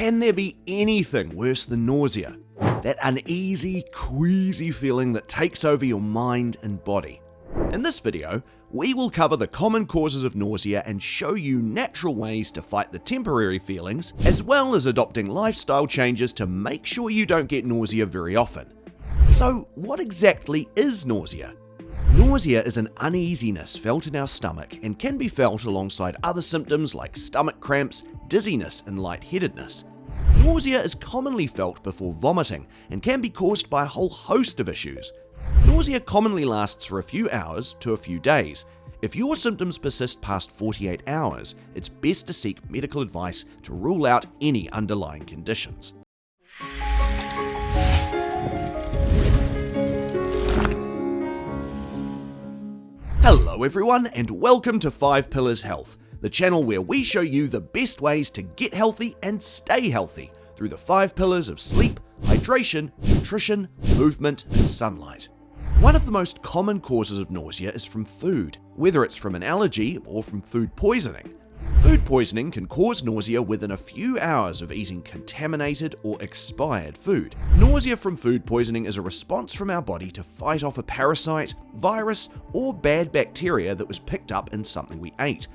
Can there be anything worse than nausea? That uneasy, queasy feeling that takes over your mind and body. In this video, we will cover the common causes of nausea and show you natural ways to fight the temporary feelings, as well as adopting lifestyle changes to make sure you don't get nausea very often. So, what exactly is nausea? Nausea is an uneasiness felt in our stomach and can be felt alongside other symptoms like stomach cramps, dizziness, and lightheadedness. Nausea is commonly felt before vomiting and can be caused by a whole host of issues. Nausea commonly lasts for a few hours to a few days. If your symptoms persist past 48 hours, it's best to seek medical advice to rule out any underlying conditions. Hello everyone, and welcome to 5 Pillars Health, the channel where we show you the best ways to get healthy and stay healthy through the 5 pillars of sleep, hydration, nutrition, movement, and sunlight. One of the most common causes of nausea is from food, whether it's from an allergy or from food poisoning. Food poisoning can cause nausea within a few hours of eating contaminated or expired food. Nausea from food poisoning is a response from our body to fight off a parasite, virus, or bad bacteria that was picked up in something we ate.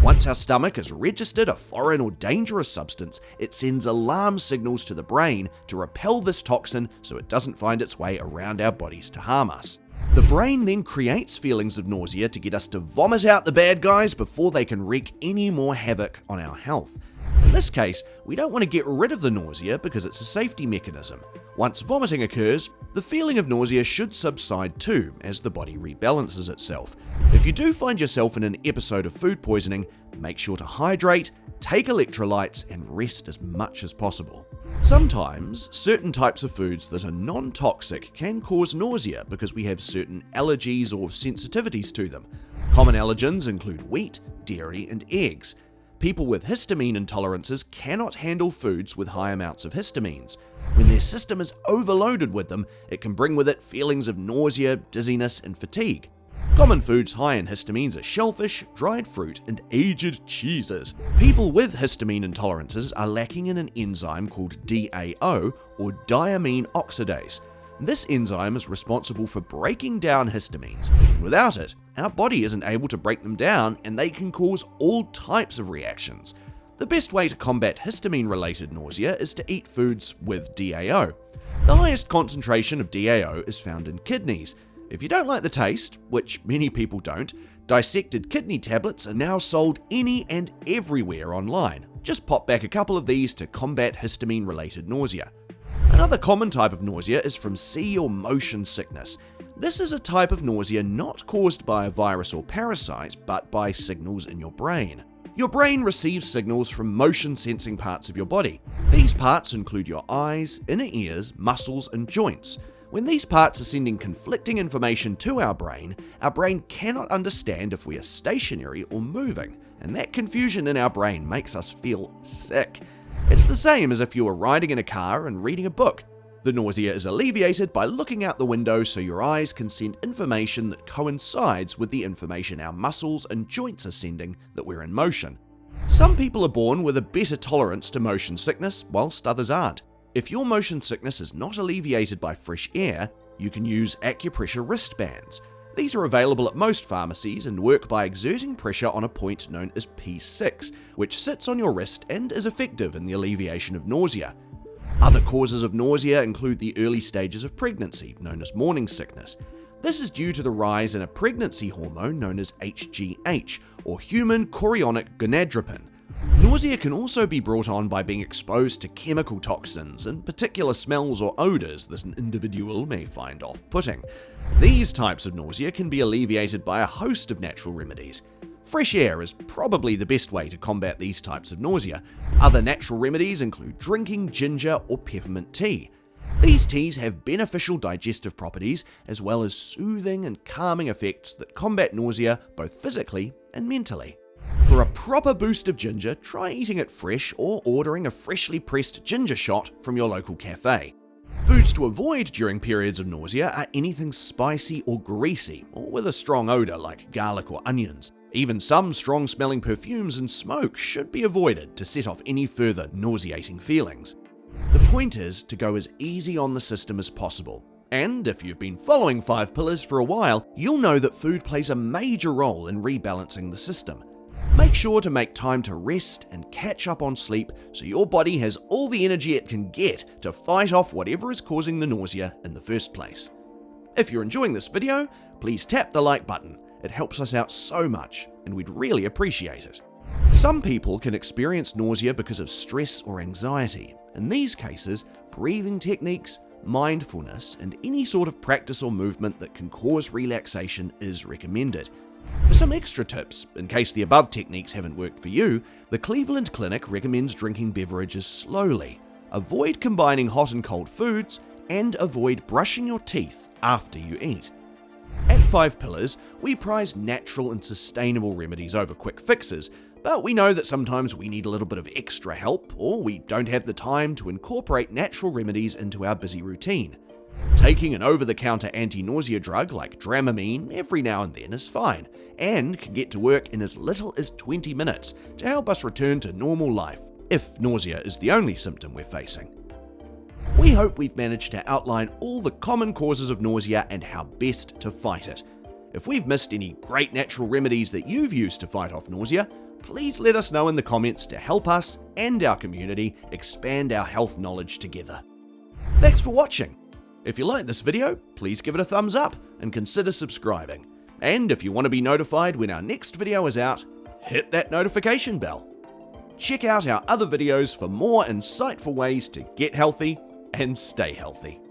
Once our stomach has registered a foreign or dangerous substance, it sends alarm signals to the brain to repel this toxin so it doesn't find its way around our bodies to harm us. The brain then creates feelings of nausea to get us to vomit out the bad guys before they can wreak any more havoc on our health. In this case, we don't want to get rid of the nausea because it's a safety mechanism. Once vomiting occurs, the feeling of nausea should subside too as the body rebalances itself. If you do find yourself in an episode of food poisoning, make sure to hydrate, take electrolytes, and rest as much as possible. Sometimes, certain types of foods that are non-toxic can cause nausea because we have certain allergies or sensitivities to them. Common allergens include wheat, dairy, and eggs. People with histamine intolerances cannot handle foods with high amounts of histamines. When their system is overloaded with them, it can bring with it feelings of nausea, dizziness, and fatigue. Common foods high in histamines are shellfish, dried fruit, and aged cheeses. People with histamine intolerances are lacking in an enzyme called DAO, or diamine oxidase. This enzyme is responsible for breaking down histamines. Without it, our body isn't able to break them down, and they can cause all types of reactions. The best way to combat histamine-related nausea is to eat foods with DAO. The highest concentration of DAO is found in kidneys. If you don't like the taste, which many people don't, dissected kidney tablets are now sold any and everywhere online. Just pop back a couple of these to combat histamine-related nausea. Another common type of nausea is from sea or motion sickness. This is a type of nausea not caused by a virus or parasite, but by signals in your brain. Your brain receives signals from motion-sensing parts of your body. These parts include your eyes, inner ears, muscles, and joints. When these parts are sending conflicting information to our brain cannot understand if we are stationary or moving, and that confusion in our brain makes us feel sick. It's the same as if you were riding in a car and reading a book. The nausea is alleviated by looking out the window so your eyes can send information that coincides with the information our muscles and joints are sending that we're in motion. Some people are born with a better tolerance to motion sickness, whilst others aren't. If your motion sickness is not alleviated by fresh air, you can use acupressure wristbands. These are available at most pharmacies and work by exerting pressure on a point known as P6, which sits on your wrist and is effective in the alleviation of nausea. Other causes of nausea include the early stages of pregnancy, known as morning sickness. This is due to the rise in a pregnancy hormone known as HGH, or human chorionic gonadotropin. Nausea can also be brought on by being exposed to chemical toxins and particular smells or odors that an individual may find off-putting. These types of nausea can be alleviated by a host of natural remedies. Fresh air is probably the best way to combat these types of nausea. Other natural remedies include drinking ginger or peppermint tea. These teas have beneficial digestive properties as well as soothing and calming effects that combat nausea both physically and mentally. For a proper boost of ginger, try eating it fresh or ordering a freshly pressed ginger shot from your local cafe. Foods to avoid during periods of nausea are anything spicy or greasy, or with a strong odor like garlic or onions. Even some strong-smelling perfumes and smoke should be avoided to set off any further nauseating feelings. The point is to go as easy on the system as possible. And if you've been following 5 Pillars for a while, you'll know that food plays a major role in rebalancing the system. Make sure to make time to rest and catch up on sleep so your body has all the energy it can get to fight off whatever is causing the nausea in the first place. If you're enjoying this video, please tap the like button. It helps us out so much, and we'd really appreciate it. Some people can experience nausea because of stress or anxiety. In these cases, breathing techniques, mindfulness, and any sort of practice or movement that can cause relaxation is recommended. For some extra tips, in case the above techniques haven't worked for you, the Cleveland Clinic recommends drinking beverages slowly, avoid combining hot and cold foods, and avoid brushing your teeth after you eat. At 5 Pillars, we prize natural and sustainable remedies over quick fixes, but we know that sometimes we need a little bit of extra help, or we don't have the time to incorporate natural remedies into our busy routine. Taking an over-the-counter anti-nausea drug like Dramamine every now and then is fine, and can get to work in as little as 20 minutes to help us return to normal life, if nausea is the only symptom we're facing. We hope we've managed to outline all the common causes of nausea and how best to fight it. If we've missed any great natural remedies that you've used to fight off nausea, please let us know in the comments to help us and our community expand our health knowledge together. Thanks for watching. If you like this video, please give it a thumbs up and consider subscribing. And if you want to be notified when our next video is out, hit that notification bell. Check out our other videos for more insightful ways to get healthy and stay healthy.